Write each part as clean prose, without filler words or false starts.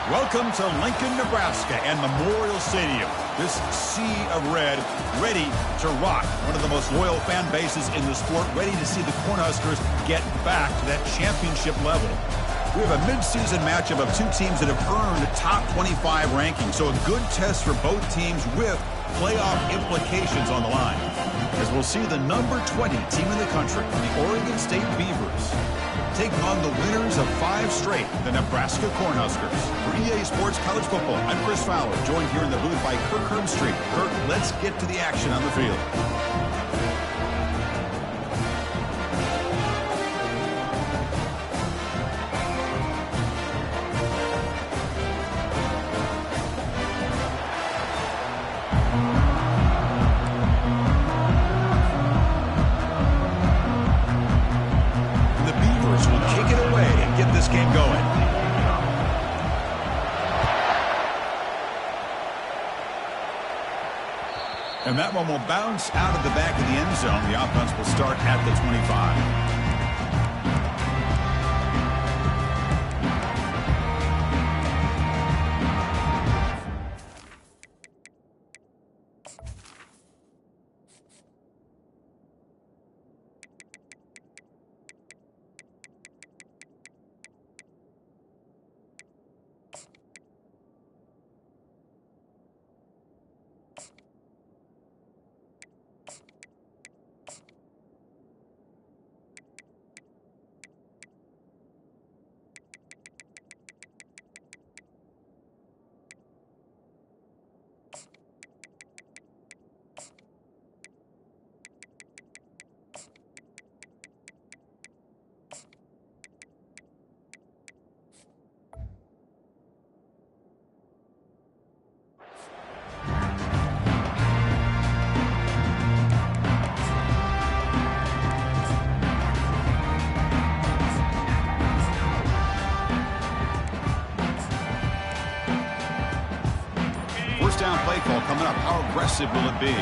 Welcome to Lincoln, Nebraska and Memorial Stadium. This sea of red, ready to rock. One of the most loyal fan bases in the sport, ready to see the Cornhuskers get back to that championship level. We have a midseason matchup of two teams that have earned top 25 rankings, so a good test for both teams with playoff implications on the line. As we'll see the number 20 team in the country, the Oregon State Beavers, taking on the winners of 5 straight, the Nebraska Cornhuskers. For EA Sports College Football, I'm Chris Fowler, joined here in the booth by Kirk Herbstreit. Kirk, let's get to the action on the field. Game going. And that one will bounce out of the back of the end zone. The offense will start at the 25. Down play call coming up. How aggressive will it be?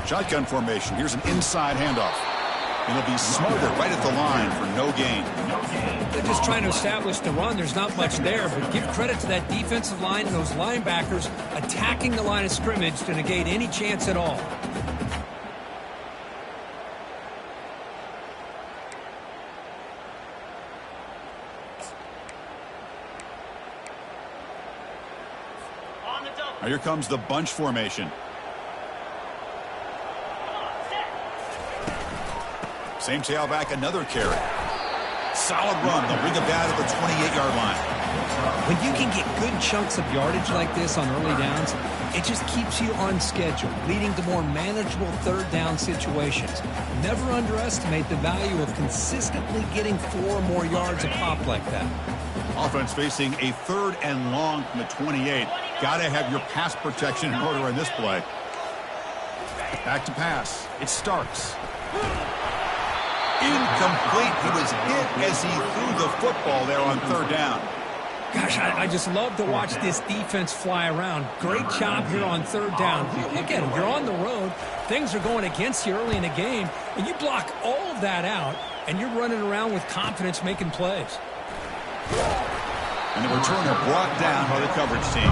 Shotgun formation. Here's an inside handoff. It'll be smothered right at the line for no gain. They're just trying to establish the run. There's not much there, but give credit to that defensive line and those linebackers attacking the line of scrimmage to negate any chance at all. Here comes the bunch formation. Same tailback, another carry. Solid run. They'll bring it down to the 28-yard line. When you can get good chunks of yardage like this on early downs, it just keeps you on schedule, leading to more manageable third down situations. Never underestimate the value of consistently getting 4 or more yards a pop like that. Offense facing a 3rd and long from the 28. Got to have your pass protection in order in this play. Back to pass. It's Starks. Incomplete. He was hit as he threw the football there on 3rd down. Gosh, I just love to watch this defense fly around. Great job here on 3rd down. Look at him. You're on the road. Things are going against you early in the game, and you block all of that out, and you're running around with confidence making plays. And the returner brought down by the coverage team.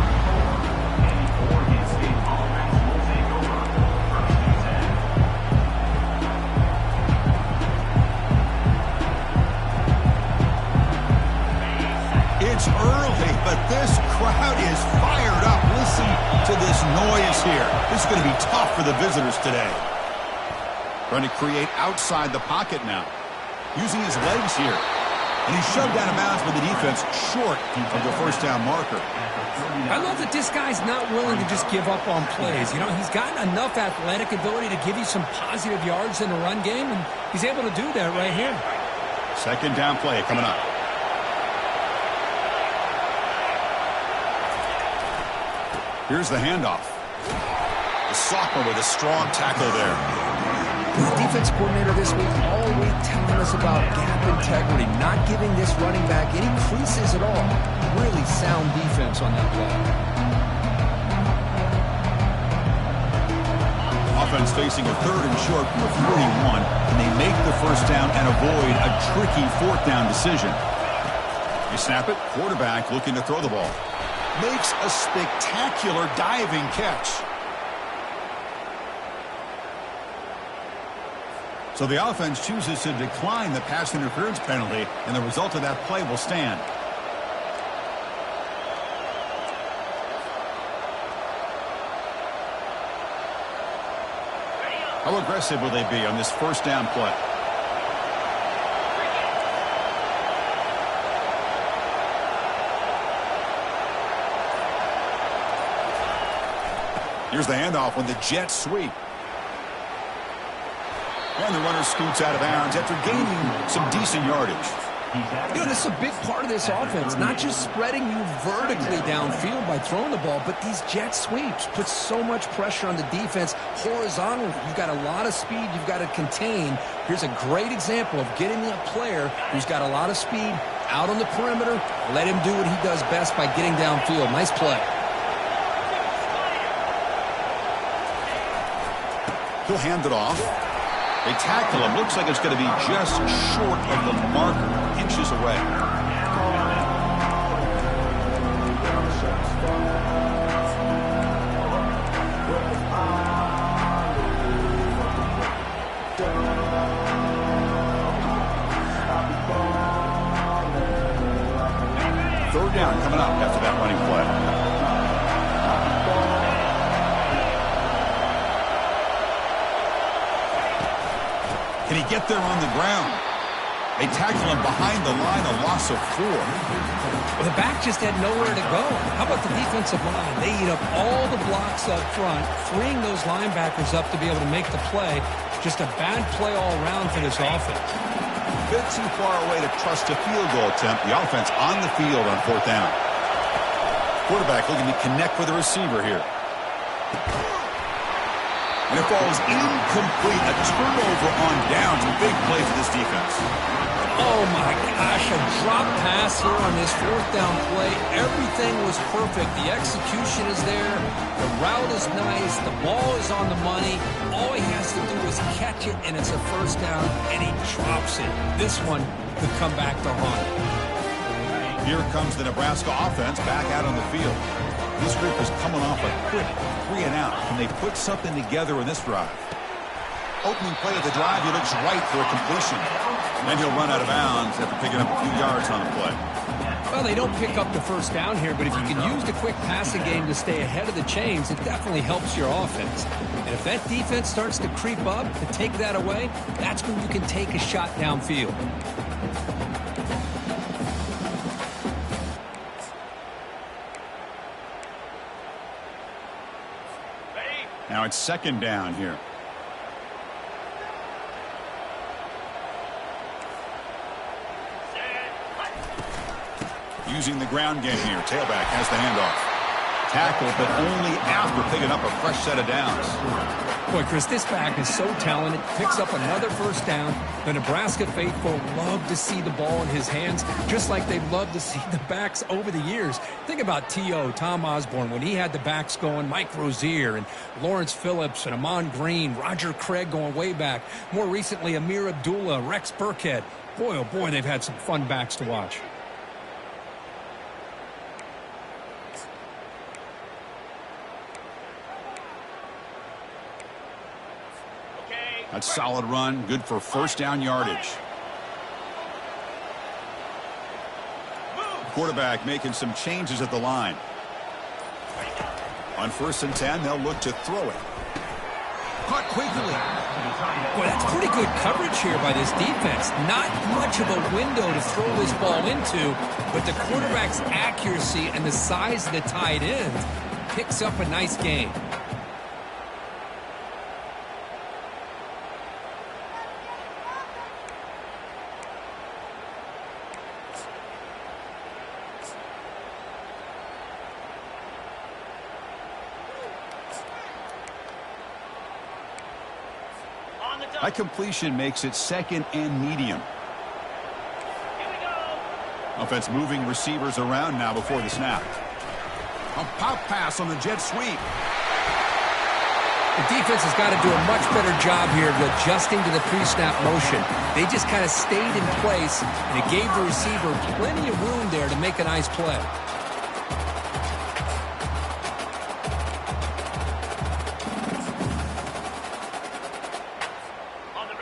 It's early, but this crowd is fired up. Listen to this noise here. This is going to be tough for the visitors today. Trying to create outside the pocket now. Using his legs here. And he's shoved out of bounds by the defense short of the 1st down marker. I love that this guy's not willing to just give up on plays. You know, he's got enough athletic ability to give you some positive yards in the run game, and he's able to do that right here. 2nd down play coming up. Here's the handoff. The sophomore with a strong tackle there. The defense coordinator this week all week telling us about gap integrity, not giving this running back any creases at all. Really sound defense on that play. Offense facing a 3rd and short from the 41, and they make the 1st down and avoid a tricky 4th down decision. You snap it, quarterback looking to throw the ball. Makes a spectacular diving catch. So the offense chooses to decline the pass interference penalty, and the result of that play will stand. How aggressive will they be on this first down play? Here's the handoff on the jet sweep. And the runner scoots out of bounds after gaining some decent yardage. You know, this is a big part of this offense, not just spreading you vertically downfield by throwing the ball, but these jet sweeps put so much pressure on the defense horizontally. You've got a lot of speed you've got to contain. Here's a great example of getting a player who's got a lot of speed out on the perimeter. Let him do what he does best by getting downfield. Nice play. He'll hand it off. They tackle him. Looks like it's going to be just short of the marker, inches away. Third down coming up after that running play. Can he get there on the ground? They tackle him behind the line, a loss of 4. Well, the back just had nowhere to go. How about the defensive line? They eat up all the blocks up front, freeing those linebackers up to be able to make the play. Just a bad play all around for this offense. A bit too far away to trust a field goal attempt. The offense on the field on 4th down. Quarterback looking to connect with the receiver here. And it falls incomplete. A turnover on downs. A big play for this defense. Oh, my gosh. A drop pass here on this 4th down play. Everything was perfect. The execution is there. The route is nice. The ball is on the money. All he has to do is catch it, and it's a 1st down, and he drops it. This one could come back to haunt him. Here comes the Nebraska offense back out on the field. This group is coming off a quick 3 and out. Can they put something together in this drive? Opening play of the drive, he looks right for a completion. Then he'll run out of bounds after picking up a few yards on the play. Well, they don't pick up the 1st down here, but if you can use the quick passing game to stay ahead of the chains, it definitely helps your offense. And if that defense starts to creep up to take that away, that's when you can take a shot downfield. Now it's 2nd down here. Using the ground game here. Tailback has the handoff. Tackle, but only after picking up a fresh set of downs. Boy, Chris, this back is so talented. Picks up another 1st down. The Nebraska faithful love to see the ball in his hands, just like they've loved to see the backs over the years. Think about T.O., Tom Osborne, when he had the backs going, Mike Rozier and Lawrence Phillips and Amon Green, Roger Craig going way back. More recently, Amir Abdullah, Rex Burkhead. Boy, oh boy, they've had some fun backs to watch. A solid run, good for 1st down yardage. Quarterback making some changes at the line. On 1st and 10, they'll look to throw it. Caught quickly. Boy, that's pretty good coverage here by this defense. Not much of a window to throw this ball into, but the quarterback's accuracy and the size of the tight end picks up a nice game. That completion makes it 2nd and medium. Offense moving receivers around now before the snap. A pop pass on the jet sweep. Not much of a window to throw this ball into, but the quarterback's accuracy and the size of the tight end picks up a nice game. The defense has got to do a much better job here of adjusting to the pre-snap motion. They just kind of stayed in place, and it gave the receiver plenty of room there to make a nice play.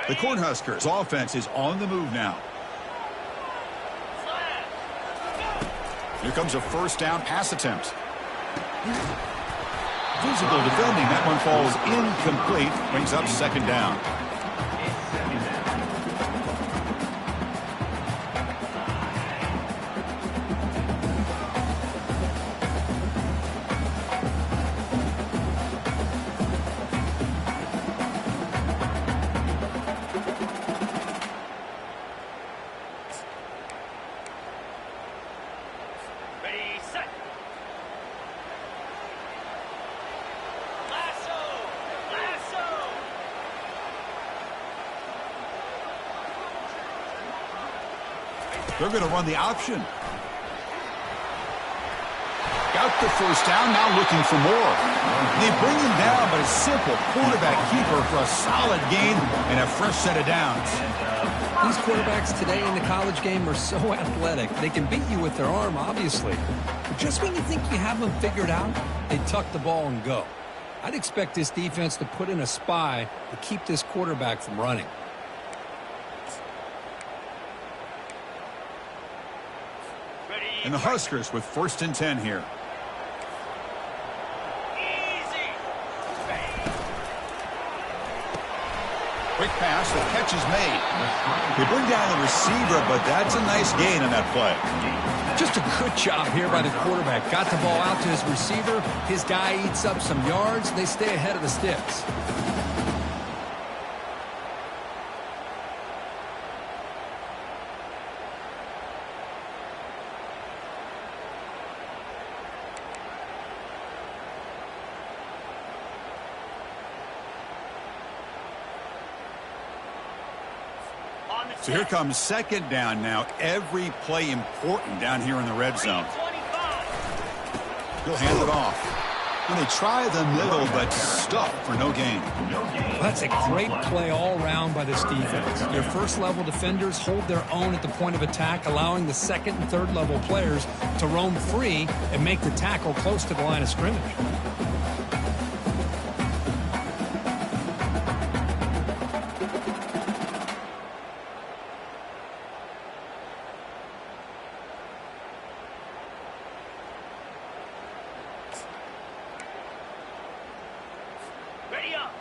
The Cornhuskers offense is on the move now. Here comes a first down pass attempt. Physical defending. That one falls incomplete. Brings up second down. They're going to run the option. Got the first down, now looking for more. They bring him down, but a simple quarterback keeper for a solid gain and a fresh set of downs. These quarterbacks today in the college game are so athletic. They can beat you with their arm, obviously. But just when you think you have them figured out, they tuck the ball and go. I'd expect this defense to put in a spy to keep this quarterback from running. And the Huskers with 1st and 10 here. Quick pass, the catch is made. They bring down the receiver, but that's a nice gain on that play. Just a good job here by the quarterback. Got the ball out to his receiver. His guy eats up some yards. They stay ahead of the sticks. So here comes second down now. Every play important down here in the red zone. He'll hand it off. When they try the middle, but stuck for no gain. Well, that's a great play all around by this defense. Your first-level defenders hold their own at the point of attack, allowing the second and third-level players to roam free and make the tackle close to the line of scrimmage.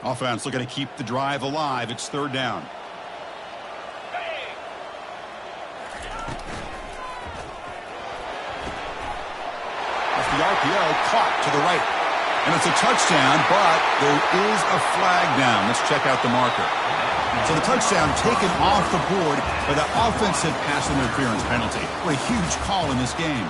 Offense looking to keep the drive alive. It's 3rd down. Off the RPO, caught to the right. And it's a touchdown, but there is a flag down. Let's check out the marker. So the touchdown taken off the board by the offensive pass interference penalty. What a huge call in this game.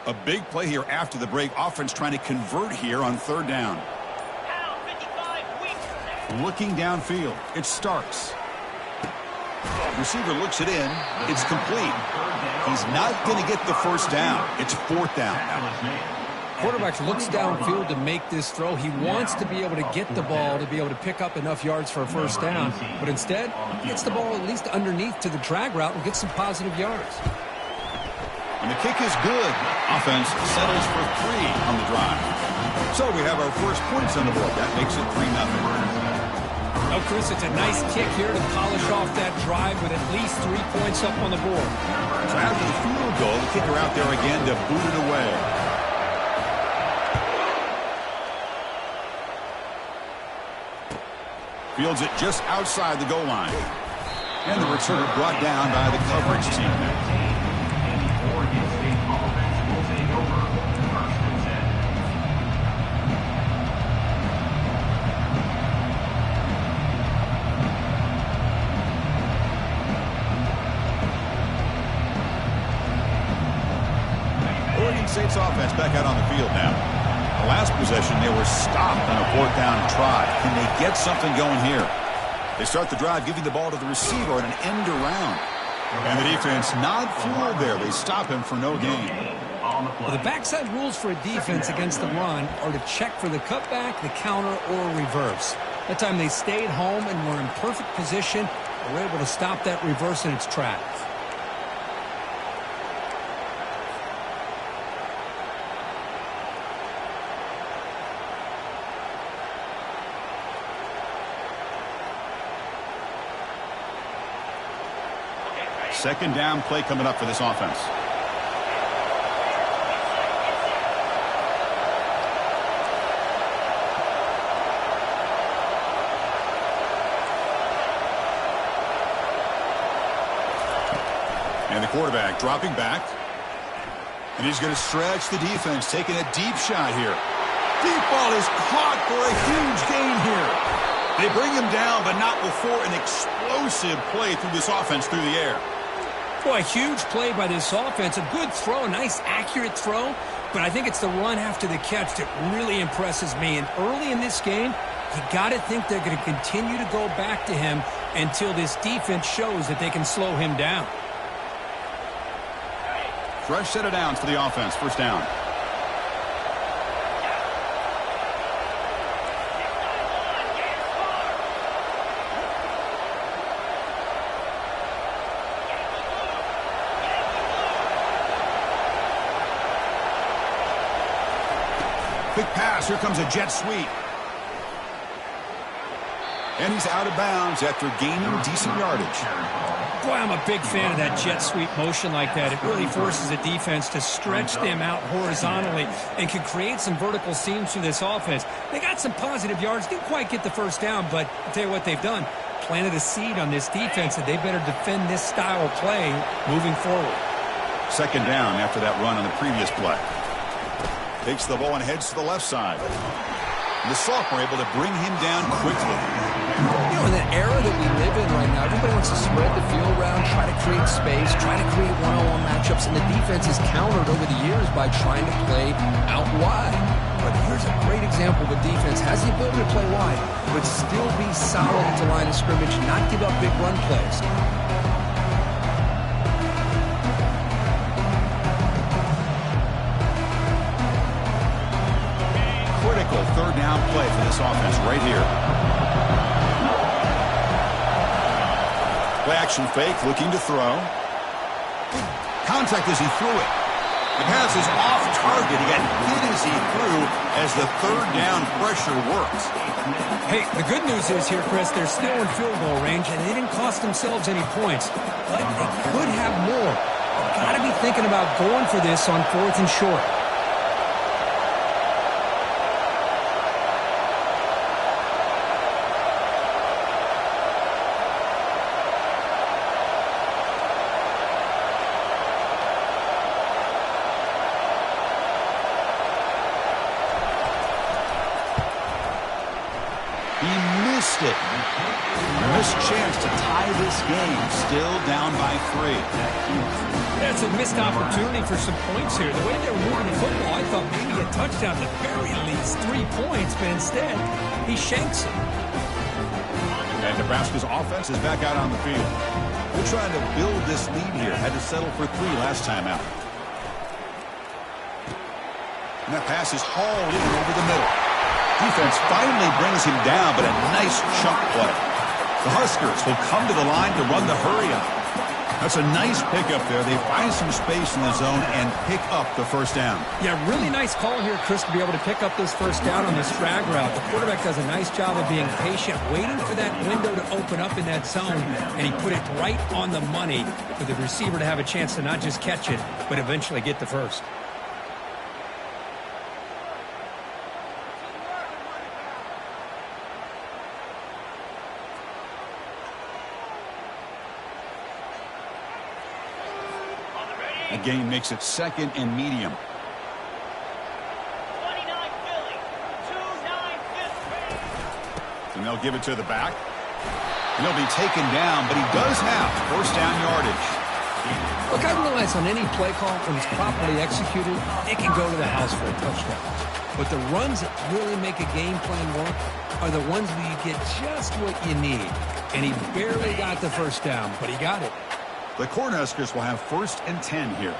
A big play here after the break. Offense trying to convert here on 3rd down. Looking downfield. It's Starks. Receiver looks it in. It's complete. He's not going to get the first down. It's 4th down. Quarterback looks downfield to make this throw. He wants to be able to get the ball to be able to pick up enough yards for a first down. But instead, he gets the ball at least underneath to the drag route and gets some positive yards. And the kick is good. Offense settles for 3 on the drive. So we have our first points on the board. That makes it 3-0. Oh, Chris, it's a nice kick here to polish off that drive with at least 3 points up on the board. So after the field goal, the kicker out there again to boot it away. Fields it just outside the goal line. And the return brought down by the coverage team. Jets offense back out on the field now. The last possession, they were stopped on a 4th down try. Can they get something going here? They start the drive giving the ball to the receiver in an end around. And the defense not fooled there. They stop him for no gain. Well, the backside rules for a defense against the run are to check for the cutback, the counter, or reverse. That time they stayed home and were in perfect position. They were able to stop that reverse in its tracks. Second down play coming up for this offense. And the quarterback dropping back. And he's going to stretch the defense, taking a deep shot here. Deep ball is caught for a huge gain here. They bring him down, but not before an explosive play through this offense through the air. Boy, a huge play by this offense. A good throw, a nice accurate throw. But I think it's the run after the catch that really impresses me. And early in this game, you got to think they're going to continue to go back to him until this defense shows that they can slow him down. Fresh set of downs for the offense. First down. Quick pass. Here comes a jet sweep. And he's out of bounds after gaining decent yardage. Boy, I'm a big fan of that jet sweep motion like that. It really forces a defense to stretch them out horizontally and can create some vertical seams for this offense. They got some positive yards. Didn't quite get the first down, but I'll tell you what they've done. Planted a seed on this defense, and they better defend this style of play moving forward. Second down after that run on the previous play. Takes the ball and heads to the left side. The sophomore able to bring him down quickly. You know, in the era that we live in right now, everybody wants to spread the field around, try to create space, try to create one-on-one matchups, and the defense is countered over the years by trying to play out wide. But here's a great example of a defense has the ability to play wide, but still be solid at the line of scrimmage, not give up big run plays. Critical third down play for this offense right here. Play action fake, looking to throw. Contact as he threw it. The pass is off target. He got hit as he threw as the third down pressure works. Hey, the good news is here, Chris, they're still in field goal range, and they didn't cost themselves any points. But they could have more. Got to be thinking about going for this on 4th and short. It. Missed chance to tie this game, still down by 3. That's a missed opportunity for some points here. The way they were moving the football, I thought maybe a touchdown, at the very least 3 points, but instead, he shanks it. And Nebraska's offense is back out on the field. They're trying to build this lead here. Had to settle for 3 last time out. And that pass is hauled in over the middle. Defense finally brings him down, but a nice chunk play. The Huskers will come to the line to run the hurry-up. That's a nice pickup there. They find some space in the zone and pick up the first down. Yeah, really nice call here, Chris, to be able to pick up this first down on this drag route. The quarterback does a nice job of being patient, waiting for that window to open up in that zone, and he put it right on the money for the receiver to have a chance to not just catch it, but eventually get the first. The game makes it 2nd and medium. 29 Philly, 2-9 And they'll give it to the back. And he'll be taken down, but he does have first down yardage. Look, I realize on any play call, when it's properly executed, it can go to the house for a touchdown. But the runs that really make a game plan work are the ones where you get just what you need. And he barely got the first down, but he got it. The Cornhuskers will have 1st and 10 here.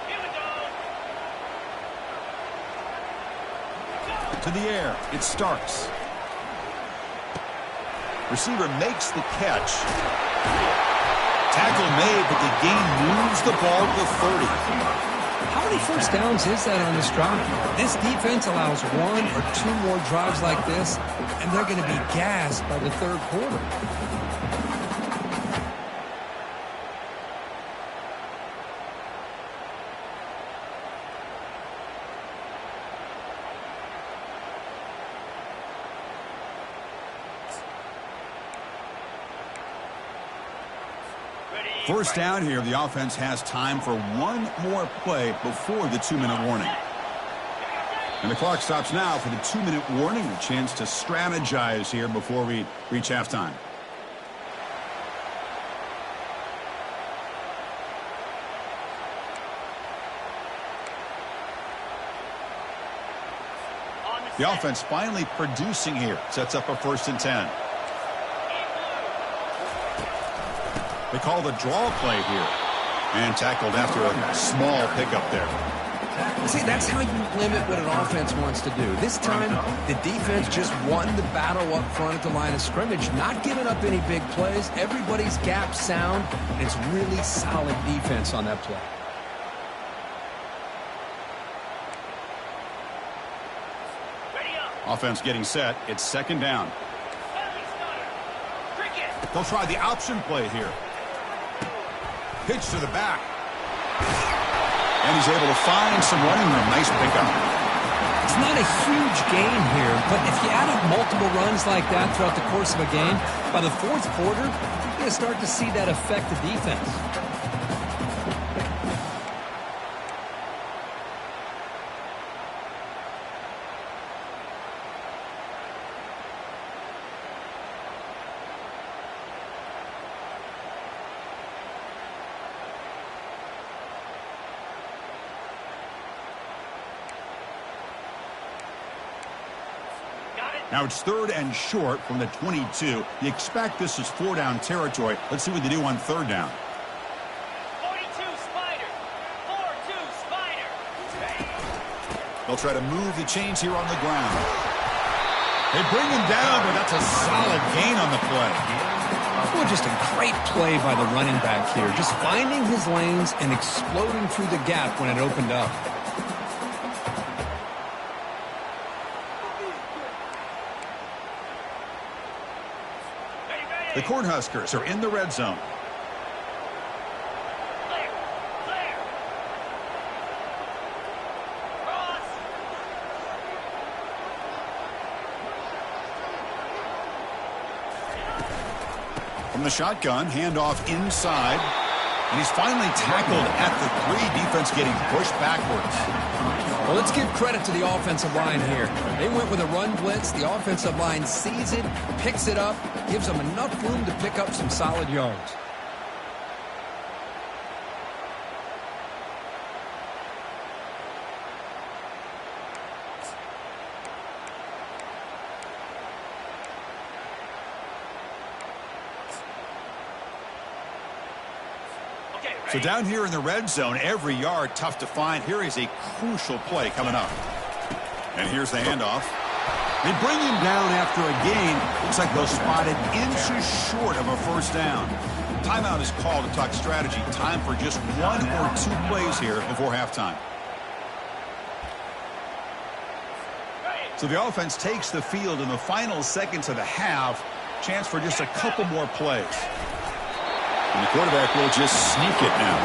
To the air, it's Starks. Receiver makes the catch. Tackle made, but the gain moves the ball to the 30. How many first downs is that on this drive? This defense allows 1 or 2 more drives like this, and they're going to be gassed by the third quarter. First down here, the offense has time for 1 more play before the 2-minute warning. And the clock stops now for the 2-minute warning, a chance to strategize here before we reach halftime. The offense finally producing here, sets up a 1st and 10. They call the draw play here. And tackled after a small pickup there. See, that's how you limit what an offense wants to do. This time, the defense just won the battle up front at the line of scrimmage, not giving up any big plays. Everybody's gap sound, and it's really solid defense on that play. Offense getting set. It's 2nd down. They'll try the option play here. Pitch to the back. And he's able to find some running room. Nice pickup. It's not a huge gain here, but if you add up multiple runs like that throughout the course of a game, by the 4th quarter, you're going to start to see that affect the defense. Now it's 3rd and short from the 22. You expect this is 4-down territory. Let's see what they do on 3rd down. 42 Spider. 4-2 Spider. They'll try to move the chains here on the ground. They bring him down, but that's a solid gain on the play. Well, just a great play by the running back here. Just finding his lanes and exploding through the gap when it opened up. The Cornhuskers are in the red zone. Clear. Clear. Cross. From the shotgun, handoff inside. And he's finally tackled at the 3. Defense getting pushed backwards. Well, let's give credit to the offensive line here. They went with a run blitz. The offensive line sees it, picks it up, gives them enough room to pick up some solid yards. So down here in the red zone, every yard tough to find. Here is a crucial play coming up. And here's the handoff. They bring him down after a gain. Looks like they'll spot it inches short of a 1st down. Timeout is called to talk strategy. Time for just 1 or 2 plays here before halftime. So the offense takes the field in the final seconds of the half. Chance for just a couple more plays. And the quarterback will just sneak it now.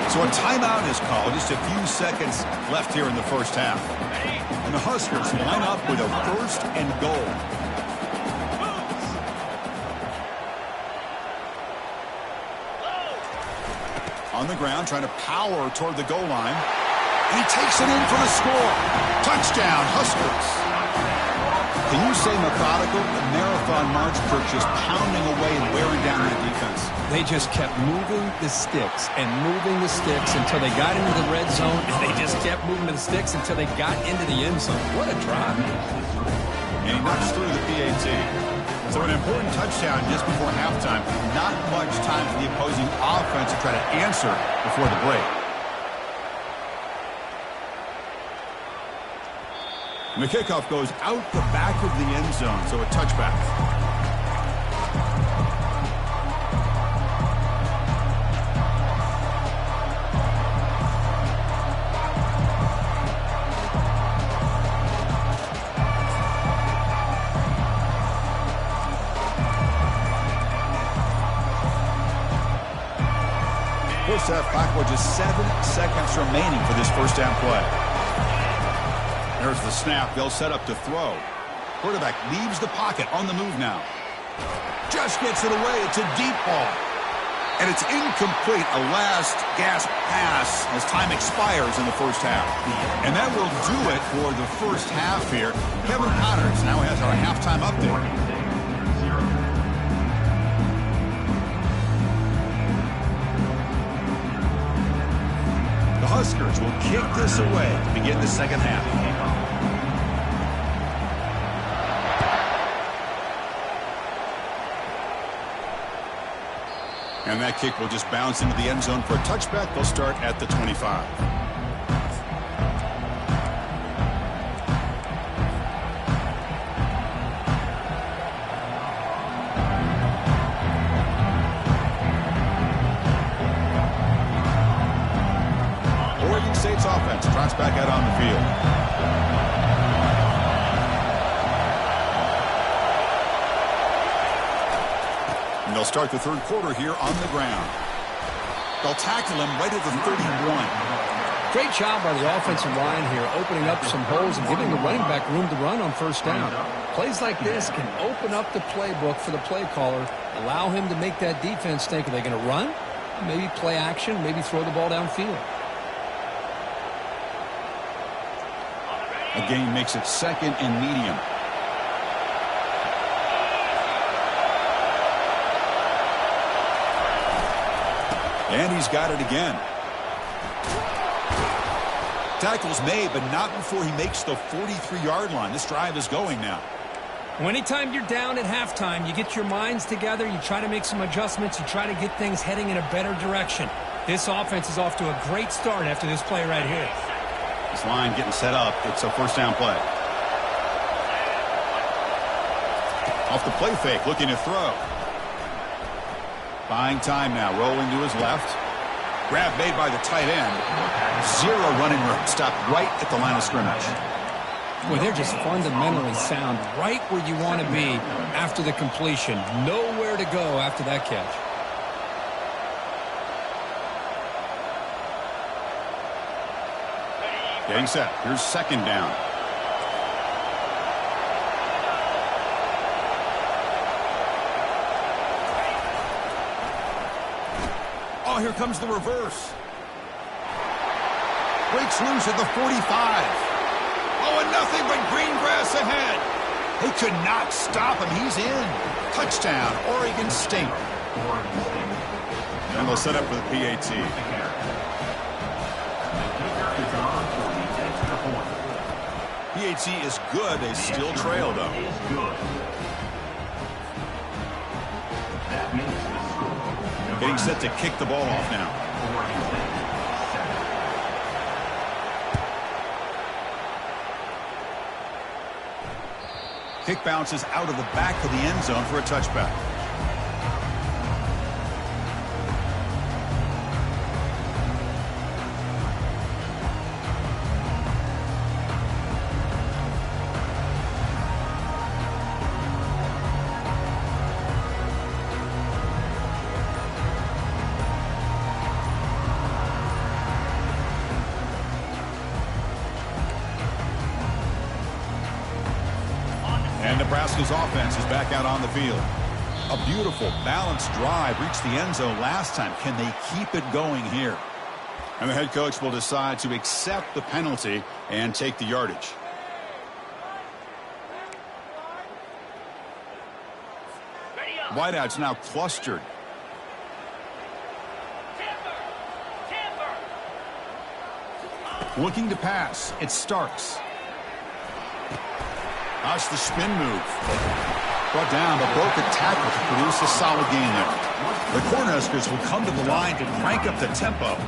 So a timeout is called. Just a few seconds left here in the 1st half. And the Huskers line up with a 1st and goal. On the ground, trying to power toward the goal line. And he takes it in for the score. Touchdown, Huskers. Can you say methodical? The marathon march, Kirk, just pounding away and wearing down that defense. They just kept moving the sticks and moving the sticks until they got into the red zone, and they just kept moving the sticks until they got into the end zone. What a drive. And he knocks through the PAT. So an important touchdown just before halftime. Not much time for the opposing offense to try to answer before the break. And the kickoff goes out the back of the end zone, so a touchback. First half clock with just 7 seconds remaining for this first down play. There's the snap. They'll set up to throw. Quarterback leaves the pocket on the move now. Just gets it away. It's a deep ball. And it's incomplete. A last gasp pass as time expires in the first half. And that will do it for the first half here. Kevin Connors now has our halftime update. The Huskers will kick this away to begin the second half. And that kick will just bounce into the end zone for a touchback. They'll start at the 25. Oregon State's offense trots back out on the field. And they'll start the third quarter here on the ground. They'll tackle him right at the 31. Great job by the offensive line here, opening up some holes and giving the running back room to run on first down. Plays like this can open up the playbook for the play caller, allow him to make that defense think, are they going to run? Maybe play action, maybe throw the ball downfield. A gain makes it second and medium. And he's got it again. Tackle's made, but not before he makes the 43-yard line. This drive is going now. Well, anytime you're down at halftime, you get your minds together, you try to make some adjustments, you try to get things heading in a better direction. This offense is off to a great start after this play right here. This line getting set up. It's a first down play. Off the play fake, looking to throw. Buying time now, rolling to his left. Grab made by the tight end. Zero running room. Stopped right at the line of scrimmage. Well, they're just fundamentally sound, right where you want to be after the completion. Nowhere to go after that catch. Getting set. Here's second down. Oh, here comes the reverse. Breaks loose at the 45. Oh, and nothing but green grass ahead. They could not stop him. He's in. Touchdown, Oregon State. And they'll set up for the PAT. PAT is good. They still trail, though. Getting set to kick the ball off now. Kick bounces out of the back of the end zone for a touchback. Nebraska's offense is back out on the field. A beautiful, balanced drive reached the end zone last time. Can they keep it going here? And the head coach will decide to accept the penalty and take the yardage. Wideouts now clustered. Looking to pass. It's Starks. That's the spin move. Brought down, but broke a tackle to produce a solid gain there. The Cornhuskers will come to the line to crank up the tempo.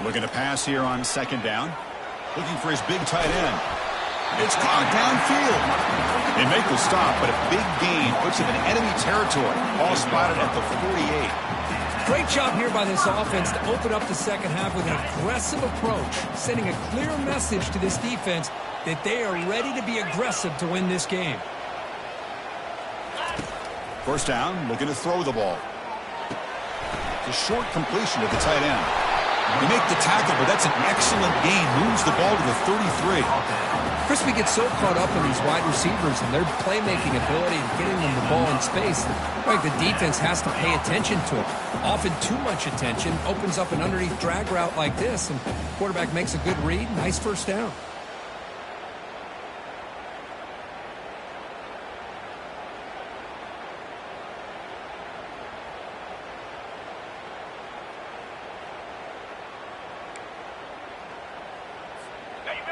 Looking to pass here on second down. Looking for his big tight end. It's caught downfield. They make the stop, but a big gain puts him in enemy territory. Ball spotted at the 48. Great job here by this offense to open up the second half with an aggressive approach, sending a clear message to this defense that they are ready to be aggressive to win this game. First down, looking to throw the ball. It's a short completion to the tight end. They make the tackle, but that's an excellent gain. Moves the ball to the 33. Crispy gets so caught up in these wide receivers and their playmaking ability and getting them the ball in space. Like the defense has to pay attention to it. Often too much attention opens up an underneath drag route like this, and the quarterback makes a good read. Nice first down.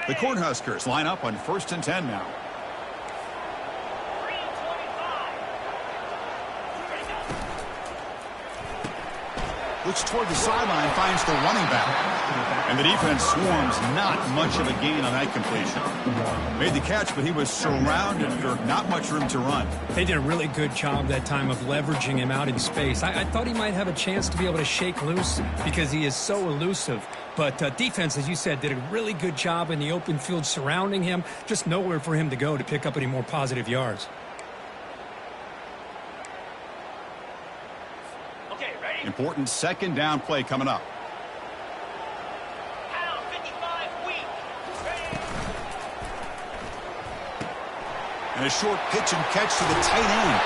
The Cornhuskers line up on 1st and 10 now. Looks toward the sideline, finds the running back. And the defense swarms. Not much of a gain on that completion. Made the catch, but he was surrounded for not much room to run. They did a really good job that time of leveraging him out in space. I thought he might have a chance to be able to shake loose because he is so elusive. But defense, as you said, did a really good job in the open field surrounding him. Just nowhere for him to go to pick up any more positive yards. Okay, ready? Important second down play coming up. Pound 55 weak. Ready? And a short pitch and catch to the tight end.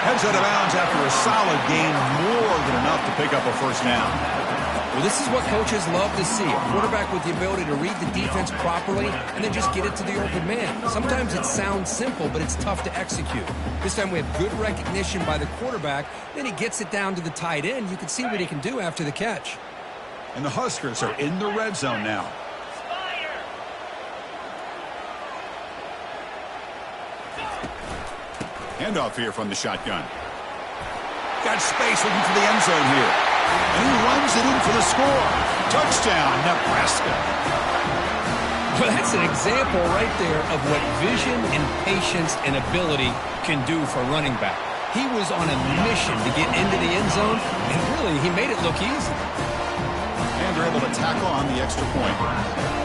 Heads out of bounds after a solid gain, more than enough to pick up a first down. Well, this is what coaches love to see. A quarterback with the ability to read the defense properly and then just get it to the open man. Sometimes it sounds simple, but it's tough to execute. This time we have good recognition by the quarterback. Then he gets it down to the tight end. You can see what he can do after the catch. And the Huskers are in the red zone now. Spider. Handoff here from the shotgun. Got space looking for the end zone here. And he runs it in for the score. Touchdown, Nebraska. Well, that's an example right there of what vision and patience and ability can do for a running back. He was on a mission to get into the end zone, and really, he made it look easy. And they're able to tackle on the extra point.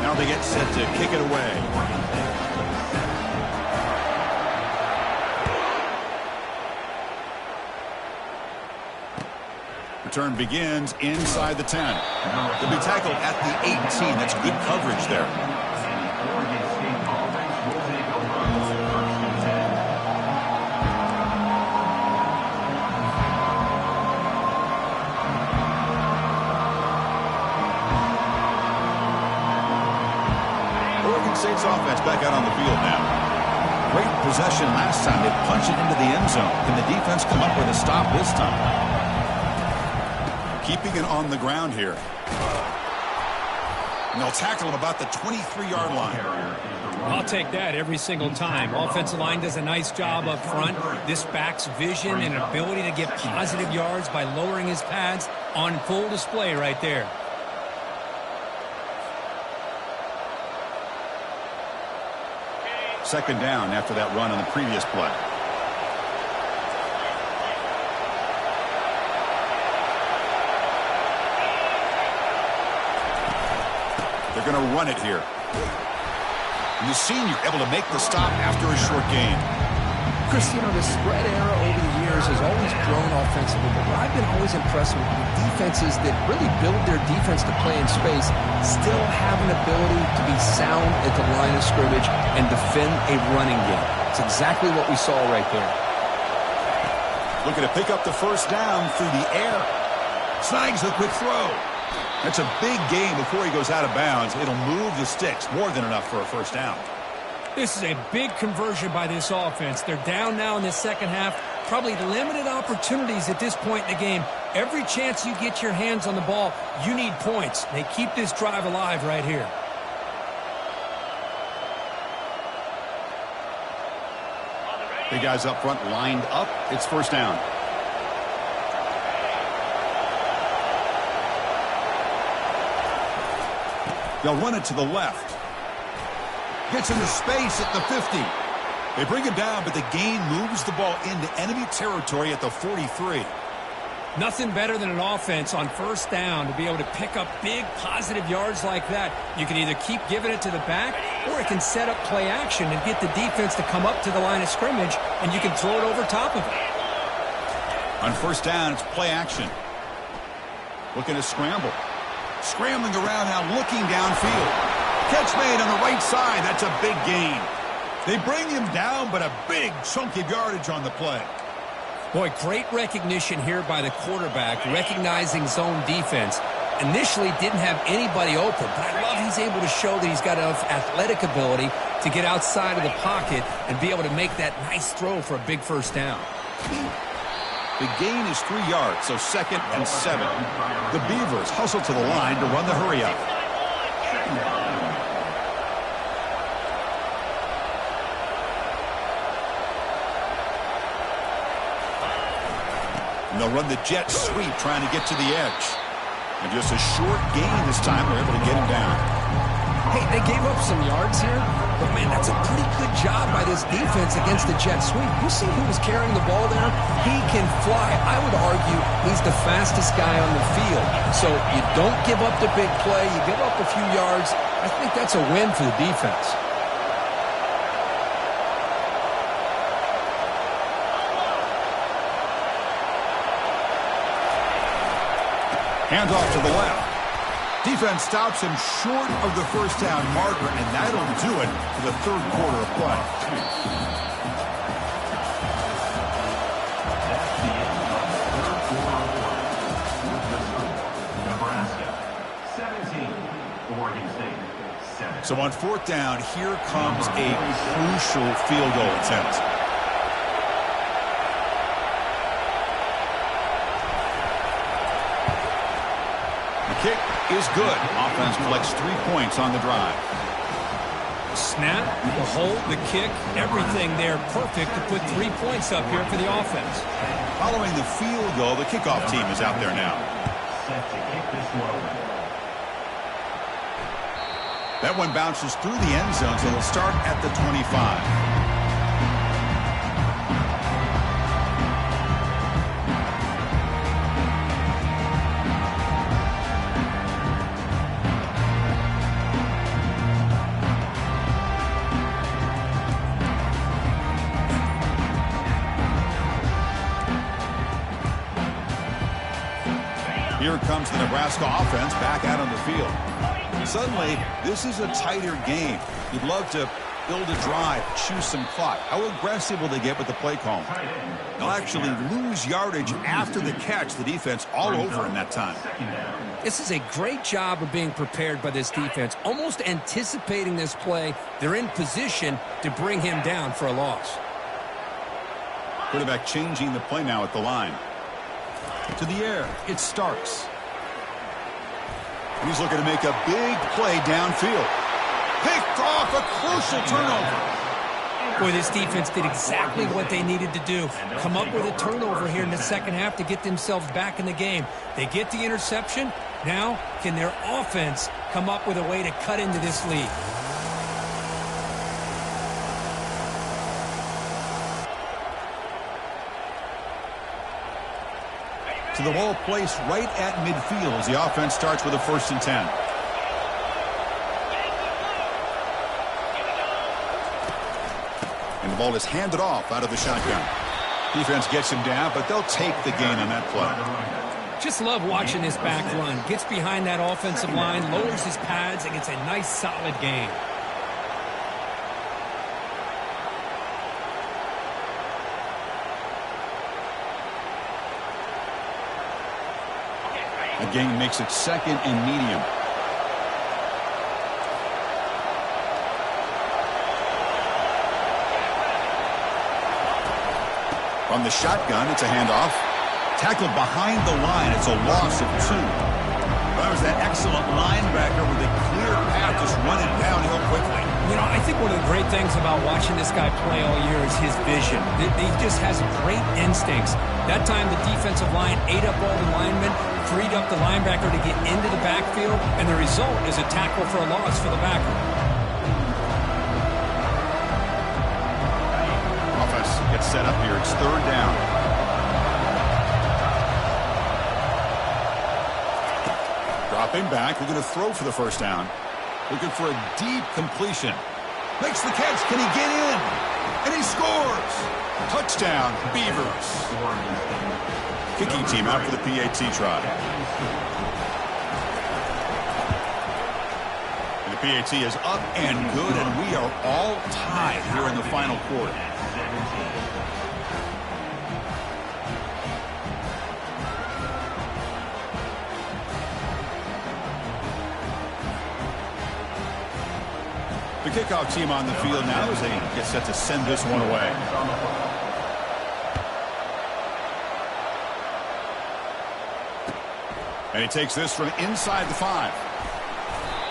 Now they get set to kick it away. Return begins inside the 10. They'll be tackled at the 18. That's good coverage there. Oregon State's offense back out on the field now. Great possession last time. They punch it into the end zone. Can the defense come up with a stop this time? Keeping it on the ground here. And they'll tackle him about the 23-yard line. I'll take that every single time. Offensive line does a nice job up front. This back's vision and ability to get positive yards by lowering his pads on full display right there. Second down after that run on the previous play. They're going to run it here. And the senior able to make the stop after a short gain. Chris, you know, the spread era over the years has always grown offensively, but what I've been always impressed with defenses that really build their defense to play in space still have an ability to be sound at the line of scrimmage and defend a running game. It's exactly what we saw right there. Looking to pick up the first down through the air. Snags a quick throw. That's a big gain before he goes out of bounds. It'll move the sticks, more than enough for a first down. This is a big conversion by this offense. They're down now in the second half, Probably limited opportunities at this point in the game. Every chance you get your hands on the ball, you need points. They keep this drive alive right here. The guys up front lined up. It's first down. They'll run it to the left. Gets into space at the 50. They bring him down, but the gain moves the ball into enemy territory at the 43. Nothing better than an offense on first down to be able to pick up big positive yards like that. You can either keep giving it to the back, or it can set up play action and get the defense to come up to the line of scrimmage, and you can throw it over top of it. On first down, it's play action. Looking to scramble. Scrambling around now, looking downfield. Catch made on the right side. That's a big gain. They bring him down, but a big chunk of yardage on the play. Boy, great recognition here by the quarterback, recognizing zone defense. Initially didn't have anybody open, but I love he's able to show that he's got enough athletic ability to get outside of the pocket and be able to make that nice throw for a big first down. The gain is 3 yards, so 2nd and 7. The Beavers hustle to the line to run the hurry up. And they'll run the jet sweep trying to get to the edge. And just a short gain this time. They're able to get him down. Hey, they gave up some yards here, but man, that's a pretty good job by this defense against the jet sweep. You see who was carrying the ball there? He can fly. I would argue he's the fastest guy on the field. So you don't give up the big play. You give up a few yards. I think that's a win for the defense. Handoff to the left. Defense stops him short of the first down marker, and that'll do it for the third quarter of play. Nebraska, 17. Oregon State, 7. So on fourth down, here comes a crucial field goal attempt. Kick is good. Offense collects 3 points on the drive. Snap, the hold, the kick, everything there perfect to put 3 points up here for the offense. Following the field goal, the kickoff team is out there now. Set to kick this one. That one bounces through the end zone, so it'll start at the 25. Here comes the Nebraska offense back out on the field. Suddenly, this is a tighter game. You'd love to build a drive, choose some clock. How aggressive will they get with the play call? They'll actually lose yardage after the catch. The defense all over in that time. This is a great job of being prepared by this defense, almost anticipating this play. They're in position to bring him down for a loss. Quarterback changing the play now at the line. To the air, it's Starks. He's looking to make a big play downfield. Picked off, a crucial turnover. Boy, this defense did exactly what they needed to do. Come up with a turnover here in the second half to get themselves back in the game. They get the interception. Now, can their offense come up with a way to cut into this lead? To the ball placed right at midfield as the offense starts with a 1st and 10. And the ball is handed off out of the shotgun. Defense gets him down, but they'll take the gain on that play. Just love watching this back run. Gets behind that offensive line, lowers his pads, and gets a nice solid gain. The gain makes it 2nd and medium. From the shotgun, it's a handoff. Tackled behind the line. It's a loss of 2. That was that excellent linebacker with a clear path just running downhill quickly. You know, I think one of the great things about watching this guy play all year is his vision. He just has great instincts. That time the defensive line ate up all the linemen, freed up the linebacker to get into the backfield, and the result is a tackle for a loss for the backer. Offense gets set up here. It's 3rd down. Dropping back. We're going to throw for the 1st down. Looking for a deep completion. Makes the catch. Can he get in? And he scores. Touchdown, Beavers. Kicking team out for the PAT try. And the PAT is up and good, and we are all tied here in the final quarter. The kickoff team on the field now as they get set to send this one away. And he takes this from inside the 5.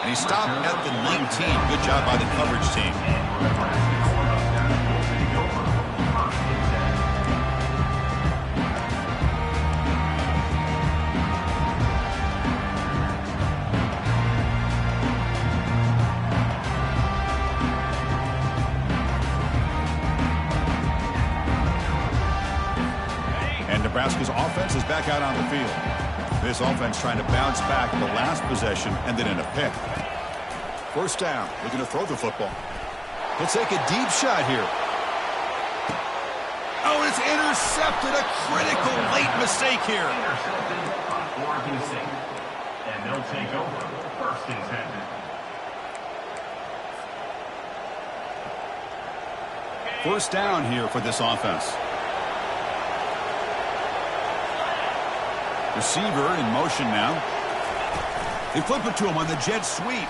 And he stopped at the 19. Good job by the coverage team. Nebraska's offense is back out on the field. This offense trying to bounce back the last possession and then in a pick. 1st down, looking to throw the football. He'll take a deep shot here. Oh, it's intercepted. A critical late mistake here. Intercepted on Oregon State. And they'll take over 1st and 10. 1st down here for this offense. Receiver in motion now. They flip it to him on the jet sweep.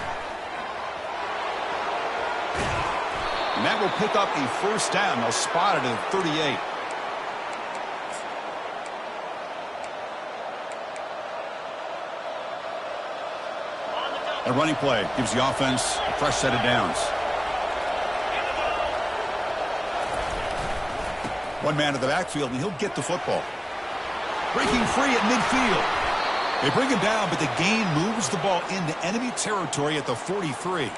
And that will pick up a 1st down. They'll spot it at 38. A running play gives the offense a fresh set of downs. One man to the backfield, and he'll get the football. Breaking free at midfield. They bring him down, but the gain moves the ball into enemy territory at the 43. You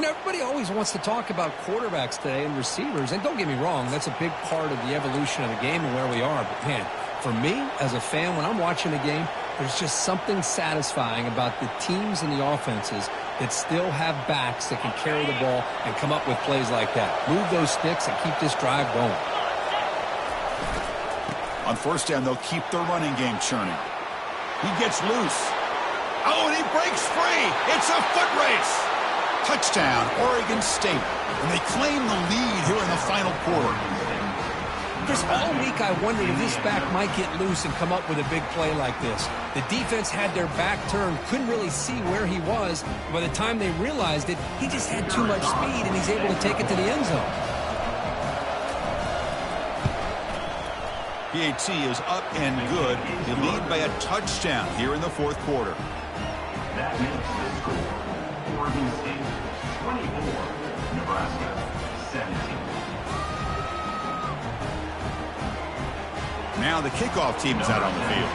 know, everybody always wants to talk about quarterbacks today and receivers, and don't get me wrong, that's a big part of the evolution of the game and where we are. But, man, for me, as a fan, when I'm watching a game, there's just something satisfying about the teams and the offenses that still have backs that can carry the ball and come up with plays like that. Move those sticks and keep this drive going. On 1st down, they'll keep their running game churning. He gets loose. Oh, and he breaks free. It's a foot race. Touchdown, Oregon State. And they claim the lead here in the final quarter. Just all week I wondered if this back might get loose and come up with a big play like this. The defense had their back turned, couldn't really see where he was. By the time they realized it, he just had too much speed, and he's able to take it to the end zone. PAT is up and good. They lead by a touchdown here in the 4th quarter. That makes the score Oregon State 24, Nebraska 17. Now the kickoff team is out on the field.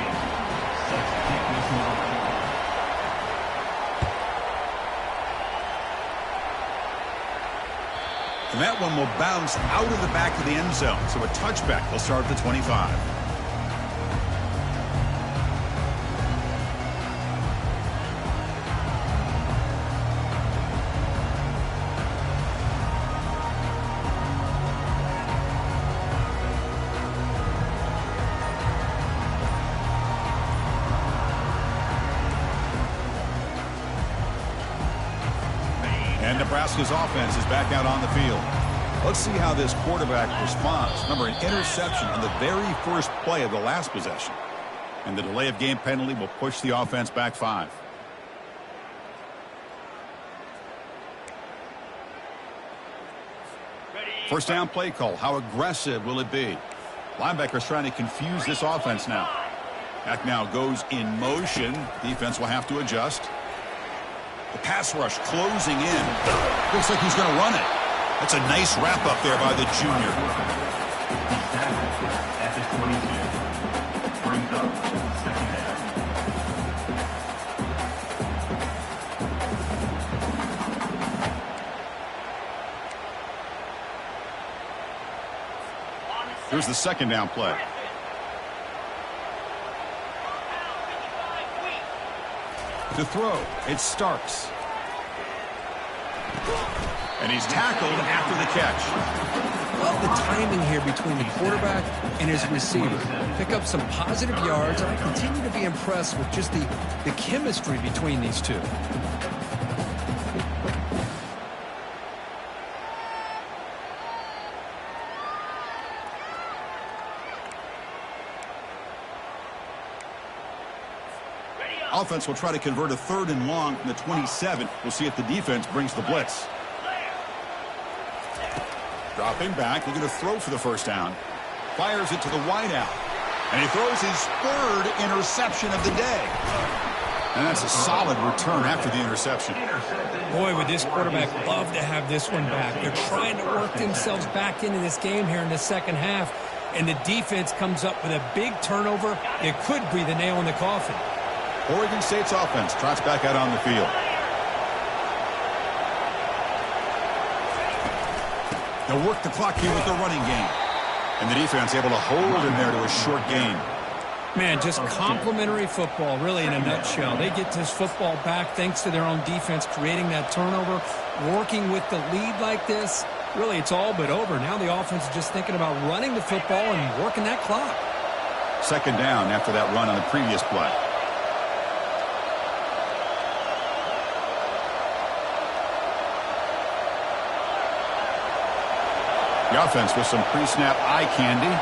And that one will bounce out of the back of the end zone. So a touchback will start at the 25. And Nebraska's offense is back out on the field. Let's see how this quarterback responds. Remember, an interception on the very first play of the last possession. And the delay of game penalty will push the offense back 5. First down play call. How aggressive will it be? Linebackers trying to confuse this offense now. Back now goes in motion. Defense will have to adjust. The pass rush closing in. Looks like he's going to run it. That's a nice wrap up there by the junior. At the 22. Brings up second down. Here's the second down play. To throw, it's Starks. And he's tackled after the catch. Love the timing here between the quarterback and his receiver. Pick up some positive yards, and I continue to be impressed with just the chemistry between these two. Offense will try to convert a 3rd and long from the 27. We'll see if the defense brings the blitz. Dropping back, looking to throw for the first down. Fires it to the wideout. And he throws his 3rd interception of the day. And that's a solid return after the interception. Boy, would this quarterback love to have this one back. They're trying to work themselves back into this game here in the second half. And the defense comes up with a big turnover. It could be the nail in the coffin. Oregon State's offense trots back out on the field. They'll work the clock here with the running game. And the defense able to hold him there to a short gain. Man, just complimentary football, really, in a nutshell. They get this football back thanks to their own defense, creating that turnover, working with the lead like this. Really, it's all but over. Now the offense is just thinking about running the football and working that clock. Second down after that run on the previous play. The offense with some pre-snap eye candy.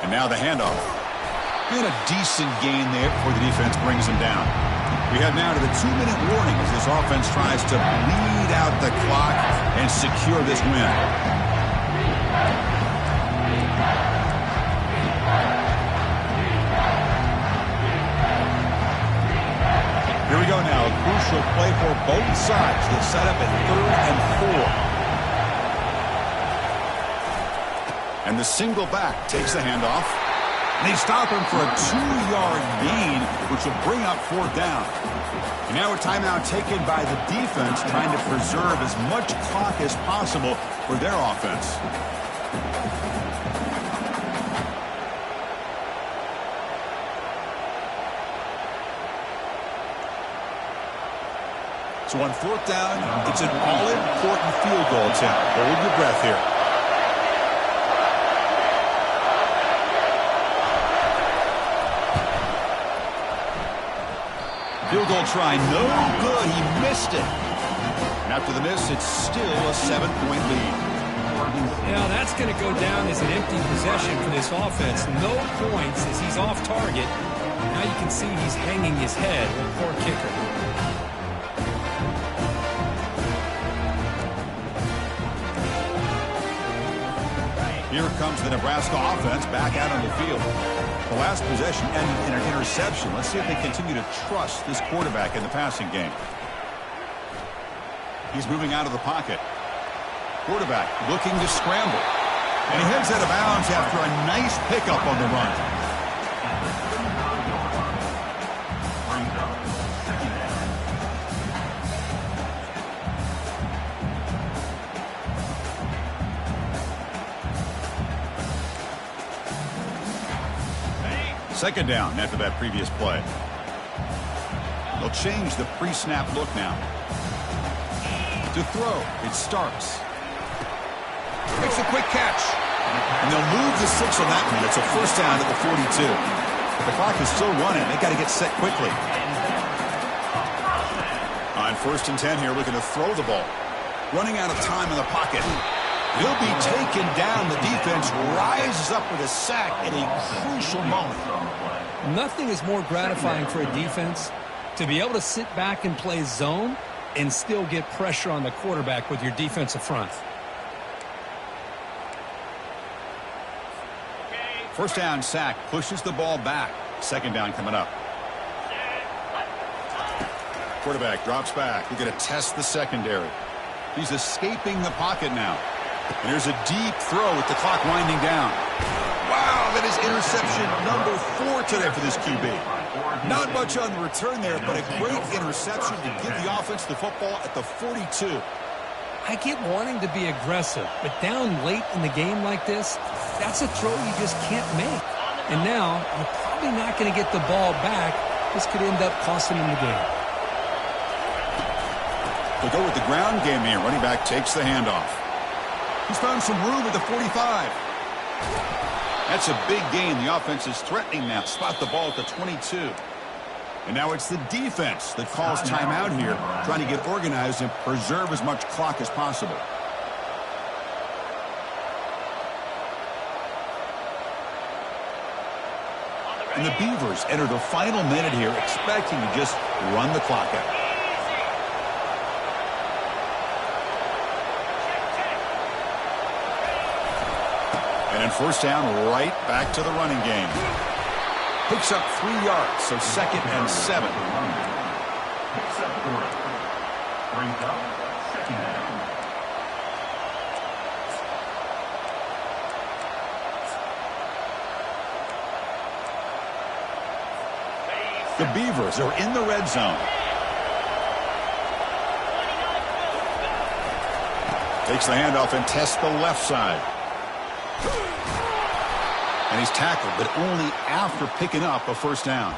And now the handoff. And a decent gain there before the defense brings him down. We head now to the 2-minute warning as this offense tries to bleed out the clock and secure this win. Here we go now, a crucial play for both sides. They set up at 3rd and 4. And the single back takes the handoff. And they stop him for a 2-yard gain, which will bring up 4th down. And now a timeout taken by the defense, trying to preserve as much clock as possible for their offense. So on 4th down, it's an all-important field goal attempt. Hold your breath here. Field goal try, no good. He missed it. And after the miss, it's still a 7-point lead. Yeah, that's going to go down as an empty possession for this offense. No points as he's off target. Now you can see he's hanging his head. Poor kicker. Here comes the Nebraska offense back out on the field. The last possession ended in an interception. Let's see if they continue to trust this quarterback in the passing game. He's moving out of the pocket. Quarterback looking to scramble. And he heads out of bounds after a nice pickup on the run. Second down after that previous play. They'll change the pre-snap look now. To throw, it starts. Makes a quick catch. And they'll move the 6 on that one. It's a first down at the 42. But the clock is still running. They got to get set quickly. On 1st and 10 here, looking to throw the ball. Running out of time in the pocket. He'll be taken down. The defense rises up with a sack at a crucial moment. Nothing is more gratifying for a defense to be able to sit back and play zone and still get pressure on the quarterback with your defensive front. First down sack pushes the ball back. Second down coming up. Quarterback drops back. He's going to test the secondary. He's escaping the pocket now. And here's a deep throw with the clock winding down. Wow, that is interception number 4 today for this QB. Not much on the return there, but a great interception to give the offense the football at the 42. I get wanting to be aggressive, but down late in the game like this, that's a throw you just can't make. And now, you're probably not going to get the ball back. This could end up costing him the game. They go with the ground game here. Running back takes the handoff. He's found some room at the 45. That's a big gain. The offense is threatening now. Spot the ball at the 22. And now it's the defense that calls timeout here, trying to get organized and preserve as much clock as possible. And the Beavers enter the final minute here, expecting to just run the clock out. And in first down, right back to the running game. Picks up 3 yards, so 2nd and 7. Picks up 3. Brings up 2nd down. The Beavers are in the red zone. Takes the handoff and tests the left side. And he's tackled, but only after picking up a first down.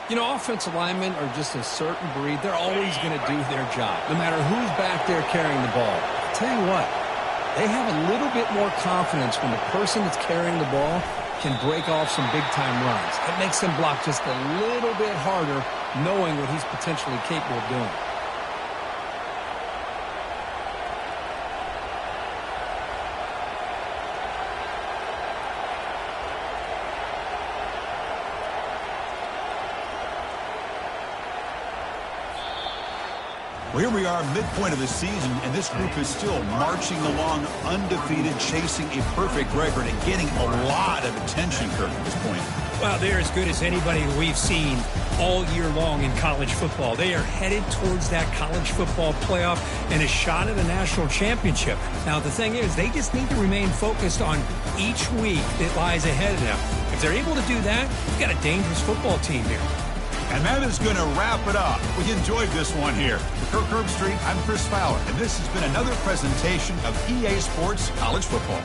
You know, offensive linemen are just a certain breed. They're always going to do their job, no matter who's back there carrying the ball. I'll tell you what, they have a little bit more confidence when the person that's carrying the ball can break off some big-time runs. It makes them block just a little bit harder, knowing what he's potentially capable of doing. Well, here we are, midpoint of the season, and this group is still marching along undefeated, chasing a perfect record and getting a lot of attention, Kirk, at this point. Well, they're as good as anybody we've seen all year long in college football. They are headed towards that college football playoff and a shot at a national championship. Now, the thing is, they just need to remain focused on each week that lies ahead of them. If they're able to do that, you've got a dangerous football team here. And that is going to wrap it up. We enjoyed this one here. For Kirk Herbstreit, I'm Chris Fowler, and this has been another presentation of EA Sports College Football.